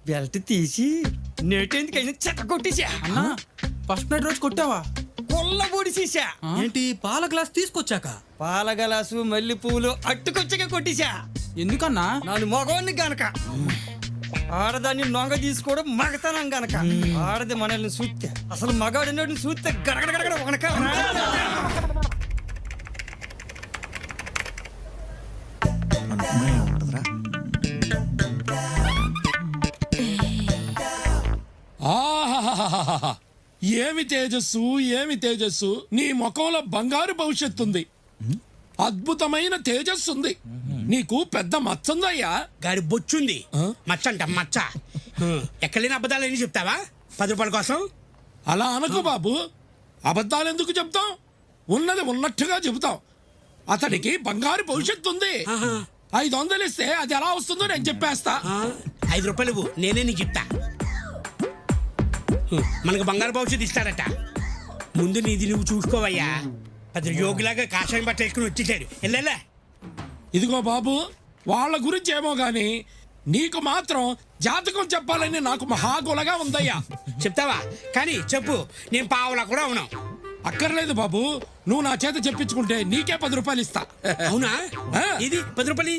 Belt తీసి నేటెందుకైనా చెత్త కొట్టేశా. అన్నా ఫస్ట్ నైట్ రోజు కొట్టావా? కొల్ల పొడిసేసా. ఏంటి పాల గ్లాస్ తీసుకొచ్చాక? పాల గలాసు మల్లె పూలు అట్టుకొచ్చగా కొట్టేశా. ఎందుకన్నా? నాను మగవాణ్ణి గనక. ఆడదాన్ని నొంగ తీసుకోవడం మగతనం గనక. ఆడది మనల్ని చూస్తే అసలు మగాడిని చూస్తే గడగడగడ వనక. ఆహాహాహాహా. ఏమి తేజస్సు, ఏమి తేజస్సు! నీ ముఖంలో బంగారు భవిష్యత్తుంది. అద్భుతమైన తేజస్సు ఉంది. నీకు పెద్ద మచ్చుందయ్యా. గాడి బొచ్చుంది. మచ్చ అంట మచ్చ. ఎక్కడలేని అబద్ధాలు ఏం చెప్తావా 10 రూపాయల కోసం? అలా అనకు బాబు. అబద్ధాలు ఎందుకు చెప్తాం? ఉన్నది ఉన్నట్టుగా చెబుతాం. అతడికి బంగారు భవిష్యత్తు ఉంది. 500 ఇస్తే అది ఎలా వస్తుందో నేను చెప్పేస్తా. 5 రూపాయలు ఇవ్వు, నేనే నీకు చెప్తా. మనకు బంగారు భవిష్యత్తు ఇస్తాడట. ముందు నీది నువ్వు చూసుకోవయ్యా. 10 యోగిలాగా కాషాయం బట్ట వేసుకుని వచ్చేసాడు. వెళ్ళా. ఇదిగో బాబు, వాళ్ళ గురించి ఏమో గాని నీకు మాత్రం జాతకం చెప్పాలని నాకు మహాగులగా ఉందయ్యా. చెప్తావా? కానీ చెప్పు, నేను పావులా కూడా అవును. అక్కర్లేదు బాబు, నువ్వు నా చేత చెప్పించుకుంటే నీకే 10 రూపాయలు ఇస్తా. అవునా? ఆ. ఇది 10 రూపాయలు.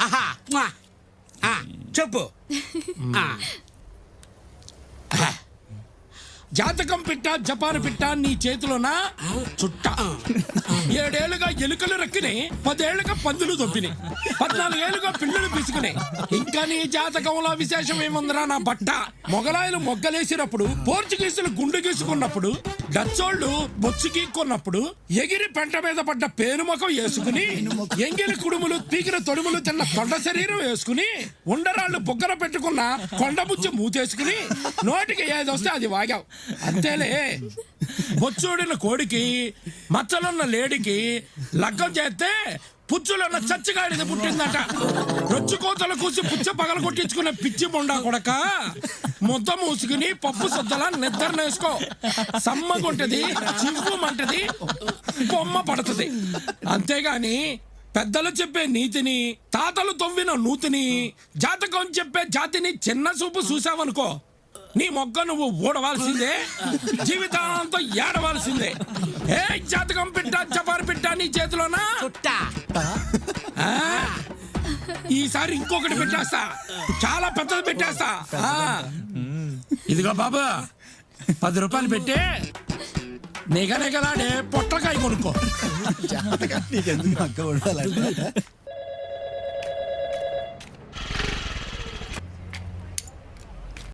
ఆహా మ్వా. చెప్పు. జాతకం పిట్ట జపాను పిట్ట నీ చేతిలోనా చుట్ట. 7 ఏళ్లుగా ఎలుకలు రక్కిని, 10 ఏళ్లుగా పందులు దొబ్బిని, 14 ఏళ్లుగా పిల్లలు పిసుకుని. ఇంకా నీ జాతకంలో విశేషం ఏముందిరా నా బట్ట? మొగలాయలు మొగ్గలేసినప్పుడు, పోర్చుగీసులు గుండు గీసుకున్నప్పుడు, డచ్చోళ్లు బొచ్చు గీక్కున్నప్పుడు, ఎగిరి పెంట మీద పడ్డ పేనుముఖం వేసుకుని, ఎంగిలి కుడుములు పీకిన తొడుములు తిన్న తొండ శరీరం వేసుకుని, ఉండరాళ్ళు బుగ్గన పెట్టుకున్న కొండబుచ్చి మూతేసుకుని, నోటికి ఏదొస్తే అది వాగావు. అంతేలే. బొచ్చోడిన కోడికి మచ్చలున్న లేడికి లగ్గం చేస్తే పుచ్చులున్న చచ్చిగాడిది పుట్టిందట. రొచ్చు కోతలు కూసి పుచ్చ పగల కొట్టించుకున్న పిచ్చి బొండా కొడక, ముద్ద మూసుకుని పప్పు సొద్దలా నిద్ర నేసుకో. సమ్మగుంటది, చివ్వుమంటది, బొమ్మ పడుతుంది. అంతేగాని పెద్దలు చెప్పే నీతిని, తాతలు తవ్విన నూతిని, జాతకం చెప్పే జాతిని చిన్న చూపు చూసావనుకో, నీ మొగ్గ నువ్వు ఊడవలసిందే, జీవితాంతం ఏడవలసిందే. ఏ జాతకం పిట్ట జపారు పిట్ట నీ చేతిలోనా? ఈసారి ఇంకొకటి పెట్టేస్తా, చాలా పెద్దది పెట్టేస్తా. ఇదిగో బాబు, 10 రూపాయలు పెట్టి నిగనిగలాడే పొట్లకాయ కొనుక్కో.